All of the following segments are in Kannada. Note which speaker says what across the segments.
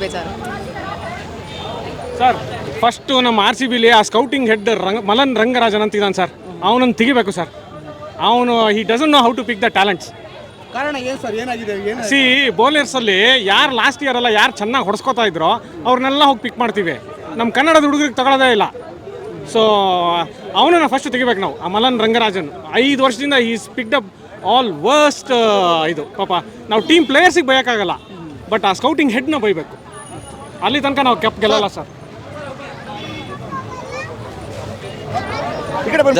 Speaker 1: ಬೇಜಾರು.
Speaker 2: ಸರ್ ಫಸ್ಟು ನಮ್ಮ ಆರ್ ಸಿ ಬಿಲಿ ಆ ಸ್ಕೌಟಿಂಗ್ ಹೆಡ್ ಮಲನ್ ರಂಗರಾಜನ್ ಅಂತ ಇದ್ದಾನೆ ಸರ್, ಅವನನ್ನು ತೆಗಿಬೇಕು ಸರ್. ಅವನು he doesn't know how to pick the talents.
Speaker 3: ಕಾರಣ ಏನು ಸರ್, ಏನಾಗಿದೆ? ಏನು
Speaker 2: ಸಿ ಬೌಲರ್ಸಲ್ಲಿ ಯಾರು ಲಾಸ್ಟ್ ಇಯರ್ ಅಲ್ಲ ಯಾರು ಚೆನ್ನಾಗಿ ಹೊಡ್ಸ್ಕೊತಾ ಇದ್ರೋ ಅವ್ರನ್ನೆಲ್ಲ ಹೋಗಿ ಪಿಕ್ ಮಾಡ್ತೀವಿ. ನಮ್ಮ ಕನ್ನಡದ ಹುಡುಗರಿಗೆ ತಗೊಳ್ಳೋದೇ ಇಲ್ಲ. ಸೊ ಅವನನ್ನು ಫಸ್ಟ್ ತೆಗಿಬೇಕು ನಾವು. ಆ ಮಲನ್ ರಂಗರಾಜನ್ 5 ವರ್ಷದಿಂದ is picked of all worst. ಇದು ಪಾಪ ನಾವು ಟೀಮ್ ಪ್ಲೇಯರ್ಸಿಗೆ ಬಯೋಕ್ಕಾಗಲ್ಲ, ಬಟ್ ಆ ಸ್ಕೌಟಿಂಗ್ ಹೆಡ್ನ ಬೈಬೇಕು. ಅಲ್ಲಿ ತನಕ ನಾವು ಕೆಪ್ ಗೆಲ್ಲಲ್ಲ ಸರ್.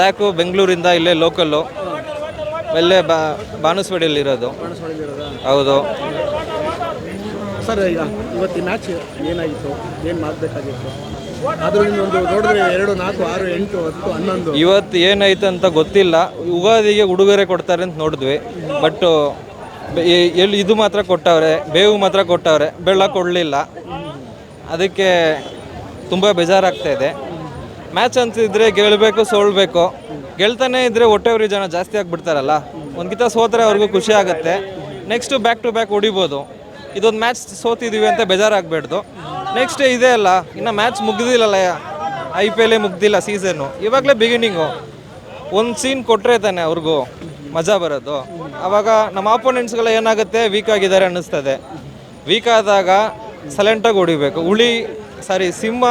Speaker 4: ಜಾಕು ಬೆಂಗಳೂರಿಂದ ಇಲ್ಲೇ ಲೋಕಲ್ಲು, ಇಲ್ಲೇ ಬಾನುಸ್ವಾಡಿಯಲ್ಲಿರೋದು. ಹೌದು
Speaker 3: ಸರ್, ಈಗ ಇವತ್ತಿನ ಮ್ಯಾಚ್ ಏನಾಗಿತ್ತು, ಏನು ಮಾಡಬೇಕಾಗಿತ್ತು? ಅದರಿಂದ ಒಂದು ನೋಡಿದ್ರೆ 2, 4, 6, 8, 10, 11
Speaker 4: ಇವತ್ತು ಏನಾಯ್ತು ಅಂತ ಗೊತ್ತಿಲ್ಲ. ಯುಗಾದಿಗೆ ಉಡುಗೊರೆ ಕೊಡ್ತಾರೆ ಅಂತ ನೋಡಿದ್ವಿ, ಬಟ್ ಎಲ್ಲಿ ಇದು ಮಾತ್ರ ಕೊಟ್ಟವ್ರೆ, ಬೇವು ಮಾತ್ರ ಕೊಟ್ಟವ್ರೆ, ಬೆಳ್ಳ ಕೊಡಲಿಲ್ಲ. ಅದಕ್ಕೆ ತುಂಬ ಬೇಜಾರಾಗ್ತಾ ಇದೆ. ಮ್ಯಾಚ್ ಅಂತಿದ್ರೆ ಗೆಲ್ಲಬೇಕು, ಸೋಲ್ಬೇಕು. ಗೆಲ್ತಾನೆ ಇದ್ದರೆ ಹೊಟ್ಟೆವ್ರಿ ಜನ ಜಾಸ್ತಿ ಆಗಿಬಿಡ್ತಾರಲ್ಲ, ಒಂದ್ಕಿತ ಸೋತ್ರೆ ಅವ್ರಿಗೂ ಖುಷಿ ಆಗುತ್ತೆ. ನೆಕ್ಸ್ಟು ಬ್ಯಾಕ್ ಟು ಬ್ಯಾಕ್ ಹೊಡಿಬೋದು. ಇದೊಂದು ಮ್ಯಾಚ್ ಸೋತಿದ್ದೀವಿ ಅಂತ ಬೇಜಾರಾಗಬೇಡ್ದು. ನೆಕ್ಸ್ಟ್ ಇದೆ ಅಲ್ಲ, ಇನ್ನು ಮ್ಯಾಚ್ ಮುಗ್ದಿಲ್ಲಲ್ಲ, IPL ಮುಗ್ದಿಲ್ಲ ಸೀಸನ್ನು, ಇವಾಗಲೇ ಬಿಗಿನಿಂಗು. ಒಂದು ಸೀನ್ ಕೊಟ್ಟರೆ ತಾನೆ ಅವ್ರಿಗೂ ಮಜಾ ಬರೋದು. ಆವಾಗ ನಮ್ಮ ಆಪೋನೆಂಟ್ಸ್ಗೆಲ್ಲ ಏನಾಗುತ್ತೆ, ವೀಕ್ ಆಗಿದ್ದಾರೆ ಅನ್ನಿಸ್ತದೆ. ವೀಕ್ ಆದಾಗ ಸೈಲೆಂಟಾಗಿ ಹೊಡಿಬೇಕು. ಸಿಂಹ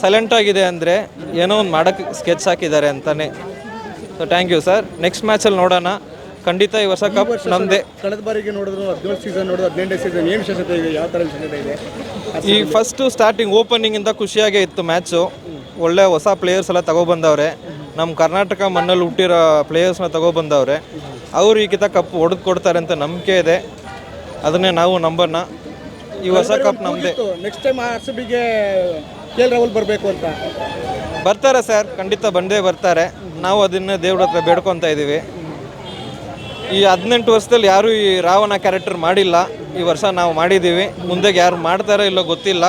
Speaker 4: ಸೈಲೆಂಟಾಗಿದೆ ಅಂದರೆ ಏನೋ ಒಂದು ಮಾಡೋಕ್ಕೆ ಸ್ಕೆಚ್ ಹಾಕಿದ್ದಾರೆ ಅಂತಲೇ. So thank you sir. Next ಮ್ಯಾಚಲ್ಲಿ ನೋಡೋಣ. ಖಂಡಿತ ಈ ವರ್ಷ ಕಪ್ ನಮ್ಮದೇ.
Speaker 3: ಕಳೆದ ಬಾರಿಗೆ ನೋಡಿದ್ರು 17 ಸೀಸನ್ ನೋಡಿದ್ರು, 18ನೇ ಸೀಸನ್ ಏನು ವಿಶೇಷತೆ ಇದೆ, ಯಾವ ಥರ ವಿಶೇಷತೆ ಇದೆ?
Speaker 4: ಈ ಫಸ್ಟು ಸ್ಟಾರ್ಟಿಂಗ್ ಓಪನಿಂಗಿಂದ ಖುಷಿಯಾಗೇ ಇತ್ತು ಮ್ಯಾಚು. ಒಳ್ಳೆ ಹೊಸ ಪ್ಲೇಯರ್ಸ್ ಎಲ್ಲ ತಗೊಬಂದವ್ರೆ. ನಮ್ಮ ಕರ್ನಾಟಕ ಮಣ್ಣಲ್ಲಿ ಹುಟ್ಟಿರೋ ಪ್ಲೇಯರ್ಸ್ನ ತಗೊಬಂದವ್ರೆ. ಅವರು ಈ ಕಿತ ಕಪ್ ಹೊಡೆದು ಕೊಡ್ತಾರೆ ಅಂತ ನಂಬಿಕೆ ಇದೆ. ಅದನ್ನೇ ನಾವು ನಂಬೋಣ. ಈ ವರ್ಷ ಕಪ್ ನಮ್ಮದೇ.
Speaker 3: ನೆಕ್ಸ್ಟ್ ಟೈಮ್ RCBಗೆ KL ರಾಹುಲ್ ಬರಬೇಕು ಅಂತ
Speaker 4: ಬರ್ತಾರೆ ಸರ್, ಖಂಡಿತ ಬಂದೇ ಬರ್ತಾರೆ. ನಾವು ಅದನ್ನೇ ದೇವ್ರ ಹತ್ರ ಬೇಡ್ಕೊತಾ ಇದ್ದೀವಿ. ಈ 18 ವರ್ಷದಲ್ಲಿ ಯಾರೂ ಈ ರಾವಣ ಕ್ಯಾರೆಕ್ಟರ್ ಮಾಡಿಲ್ಲ. ಈ ವರ್ಷ ನಾವು ಮಾಡಿದ್ದೀವಿ. ಮುಂದೆ ಯಾರು ಮಾಡ್ತಾರೋ ಇಲ್ಲೋ ಗೊತ್ತಿಲ್ಲ.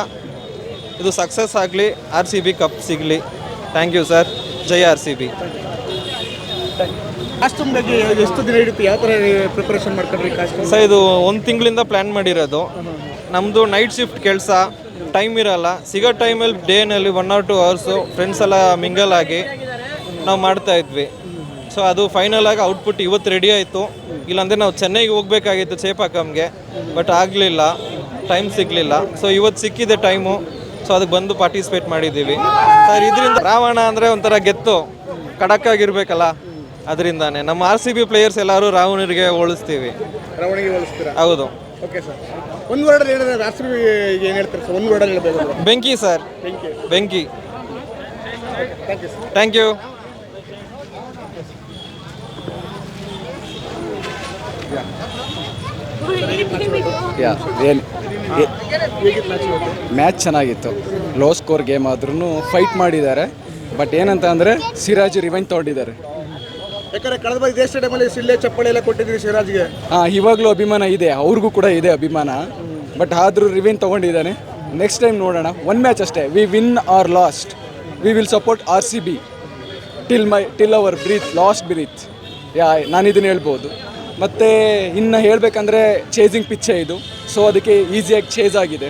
Speaker 4: ಇದು ಸಕ್ಸಸ್ ಆಗಲಿ, RCB ಕಪ್ ಸಿಗಲಿ. Thank you sir. ಜೈ RCB.
Speaker 3: ಕಾಸ್ಟ್ಯೂಮ್ ಬಗ್ಗೆ ಎಷ್ಟು ದಿನ ಹಿಡಿತು, ಯಾವ ಥರ ಪ್ರಿಪರೇಷನ್ ಮಾಡ್ಕೊಂಡ್ರಿ ಕಾಸ್ಟ್ಯೂಮ್?
Speaker 4: ಸರ್ ಇದು 1 ತಿಂಗಳಿಂದ ಪ್ಲ್ಯಾನ್ ಮಾಡಿರೋದು. ನಮ್ಮದು ನೈಟ್ ಶಿಫ್ಟ್ ಕೆಲಸ, ಟೈಮ್ ಇರೋಲ್ಲ. ಸಿಗೋ ಟೈಮಲ್ಲಿ ಡೇನಲ್ಲಿ 1 or 2 ಅವರ್ಸು ಫ್ರೆಂಡ್ಸ್ ಎಲ್ಲ ಮಿಂಗಲ್ ಆಗಿ ನಾವು ಮಾಡ್ತಾಯಿದ್ವಿ. ಸೊ ಅದು ಫೈನಲ್ ಆಗಿ ಔಟ್ಪುಟ್ ಇವತ್ತು ರೆಡಿ ಆಯಿತು. ಇಲ್ಲಾಂದರೆ ನಾವು ಚೆನ್ನೈಗೆ ಹೋಗಬೇಕಾಗಿತ್ತು ಚೇಪಾಕಮ್ಗೆ, ಬಟ್ ಆಗಲಿಲ್ಲ, ಟೈಮ್ ಸಿಗಲಿಲ್ಲ. ಸೊ ಇವತ್ತು ಸಿಕ್ಕಿದೆ ಟೈಮು. ಸೊ ಅದಕ್ಕೆ ಬಂದು ಪಾರ್ಟಿಸಿಪೇಟ್ ಮಾಡಿದ್ದೀವಿ ಸರ್. ಇದರಿಂದ ರಾವಣ ಅಂದರೆ ಒಂಥರ ಗೆತ್ತು, ಖಡಕ್ಕಾಗಿರ್ಬೇಕಲ್ಲ, ಅದರಿಂದಾನೆ ನಮ್ಮ RCB ಪ್ಲೇಯರ್ಸ್ ಎಲ್ಲರೂ ರಾವಣರಿಗೆ ಹೋಲಿಸ್ತೀವಿ.
Speaker 3: ರಾವಣಿಗೆ ಹೋಲಿಸ್ತೀರಾ?
Speaker 4: ಹೌದು.
Speaker 3: ಓಕೆ ಸರ್, ಒಂದು ವರ್ಡಲ್ಲಿ ಹೇಳಿದ್ರೆ RCB ಏನು ಹೇಳ್ತಾರೆ ಸರ್? ಒಂದು ವರ್ಡಲ್ಲಿ ಹೇಳಬೇಕು.
Speaker 4: ಬೆಂಕಿ ಸರ್, ಬೆಂಕಿ.
Speaker 3: Thank you sir.
Speaker 4: Thank you.
Speaker 5: Match ಚೆನ್ನಾಗಿತ್ತು. ಲೋ ಸ್ಕೋರ್ ಗೇಮ್ ಆದ್ರೂ ಫೈಟ್ ಮಾಡಿದ್ದಾರೆ. ಬಟ್ ಏನಂತ ಅಂದರೆ ಸಿರಾಜ್ ರಿವೆಂಜ್ ತೊಗೊಂಡಿದ್ದಾರೆ.
Speaker 3: ಯಾಕಂದರೆ ಕಳೆದ ಬಾರಿ ಇದೇ ಸ್ಟೇಡಿಯಮಲ್ಲಿ ಸಿಳ್ಳೆ ಚಪ್ಪಳೆ ಎಲ್ಲ ಕೊಟ್ಟಿದ್ದೀವಿ ಸಿರಾಜ್ಗೆ.
Speaker 5: ಇವಾಗಲೂ ಅಭಿಮಾನ ಇದೆ, ಅವ್ರಿಗೂ ಕೂಡ ಇದೆ ಅಭಿಮಾನ. ಬಟ್ ಆದರೂ ರಿವೆಂಜ್ ತೊಗೊಂಡಿದ್ದಾನೆ. ನೆಕ್ಸ್ಟ್ ಟೈಮ್ ನೋಡೋಣ. 1 ಮ್ಯಾಚ್ ಅಷ್ಟೇ. We win or lost, we will support RCB till our last breath. ನಾನು ಇದನ್ನು ಹೇಳ್ಬೋದು. ಮತ್ತು ಇನ್ನು ಹೇಳಬೇಕಂದ್ರೆ ಚೇಸಿಂಗ್ ಪಿಚ್ಚೇ ಇದು. ಸೊ ಅದಕ್ಕೆ ಈಸಿಯಾಗಿ ಚೇಸ್ ಆಗಿದೆ.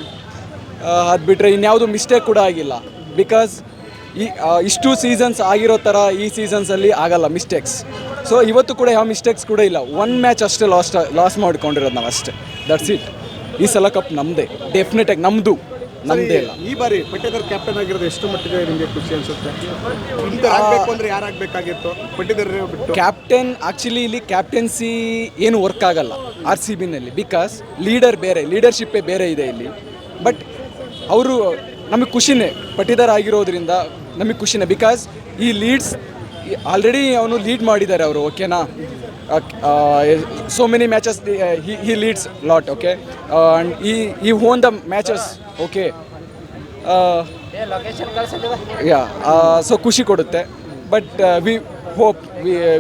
Speaker 5: ಅದು ಬಿಟ್ಟರೆ ಇನ್ಯಾವುದು ಮಿಸ್ಟೇಕ್ ಕೂಡ ಆಗಿಲ್ಲ. ಬಿಕಾಸ್ ಇಷ್ಟು ಸೀಸನ್ಸ್ ಆಗಿರೋ ಥರ ಈ ಸೀಸನ್ಸಲ್ಲಿ ಆಗಲ್ಲ ಮಿಸ್ಟೇಕ್ಸ್. ಸೊ ಇವತ್ತು ಕೂಡ ಯಾವ ಮಿಸ್ಟೇಕ್ಸ್ ಕೂಡ ಇಲ್ಲ. 1 ಮ್ಯಾಚ್ ಅಷ್ಟೇ ಲಾಸ್ ಮಾಡ್ಕೊಂಡಿರೋದು ನಾವು ಅಷ್ಟೇ. That's it. ಈ ಸಲ ಕಪ್ ನಮ್ಮದೇ, ಡೆಫಿನೆಟಾಗಿ ನಮ್ಮದು, ನಮ್ಮದೇ ಇಲ್ಲ.
Speaker 3: ಈ ಬಾರಿ ಪಟ್ಟಿದಾರ್ ಕ್ಯಾಪ್ಟನ್ ಆಗಿರೋದು ಎಷ್ಟು ಮಟ್ಟಿಗೆ ನಿಮಗೆ ಖುಷಿ ಅನಿಸುತ್ತೆ? ಇಂಟರ್ ಆಗಬೇಕು ಅಂದರೆ ಯಾರು ಆಗಬೇಕಾಗಿತ್ತು? ಪಟ್ಟಿದಾರ್ ಬಿಟ್ಟು
Speaker 5: ಕ್ಯಾಪ್ಟನ್ ಆ್ಯಕ್ಚುಲಿ ಇಲ್ಲಿ ಕ್ಯಾಪ್ಟನ್ಸಿ ಏನು ವರ್ಕ್ ಆಗಲ್ಲ RCBನಲ್ಲಿ. ಬಿಕಾಸ್ ಲೀಡರ್ ಬೇರೆ, ಲೀಡರ್ಶಿಪ್ಪೇ ಬೇರೆ ಇದೆ ಇಲ್ಲಿ. ಬಟ್ ಅವರು ನಮಗೆ ಖುಷಿನೇ, ಪಟ್ಟಿದಾರ್ ಆಗಿರೋದ್ರಿಂದ ನಮಗೆ ಖುಷಿನೇ. ಬಿಕಾಸ್ ಈ ಲೀಡ್ಸ್ ಆಲ್ರೆಡಿ ಅವನು ಲೀಡ್ ಮಾಡಿದ್ದಾರೆ ಅವರು. ಓಕೆನಾ? so many matches he leads lot. Okay, and he won the matches. Okay, so ಖುಷಿ ಕೊಡುತ್ತೆ. But we hope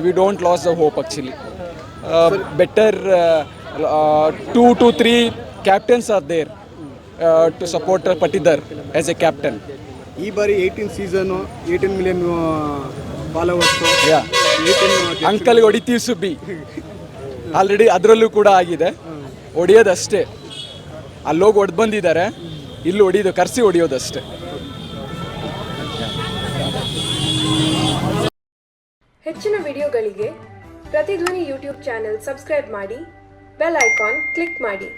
Speaker 5: we don't lose the hope actually. Better 2 to 3 captains are there to support Patidar as a captain.
Speaker 3: ಈ ಬಾರಿ 18 ಸೀಸನ್ 18 ಮಿಲಿಯನ್ ಫಾಲೋವರ್ಸು.
Speaker 5: ಅಂಕಲ್ಗೆ ಹೊಡಿತೀವಿ ಸುಬ್ಬಿ ಆಲ್ರೆಡಿ ಅದರಲ್ಲೂ ಕೂಡ ಆಗಿದೆ. ಹೊಡಿಯೋದಷ್ಟೇ, ಅಲ್ಲೋಗಿ ಹೊಡೆದು ಬಂದಿದ್ದಾರೆ. ಇಲ್ಲಿ ಹೊಡಿಯೋದು ಕರ್ಸಿ ಹೊಡಿಯೋದಷ್ಟೇ.
Speaker 1: ಹೆಚ್ಚಿನ ವಿಡಿಯೋಗಳಿಗೆ ಪ್ರತಿಧ್ವನಿ ಯೂಟ್ಯೂಬ್ ಚಾನೆಲ್ ಸಬ್ಸ್ಕ್ರೈಬ್ ಮಾಡಿ, ಬೆಲ್ ಐಕಾನ್ ಕ್ಲಿಕ್ ಮಾಡಿ.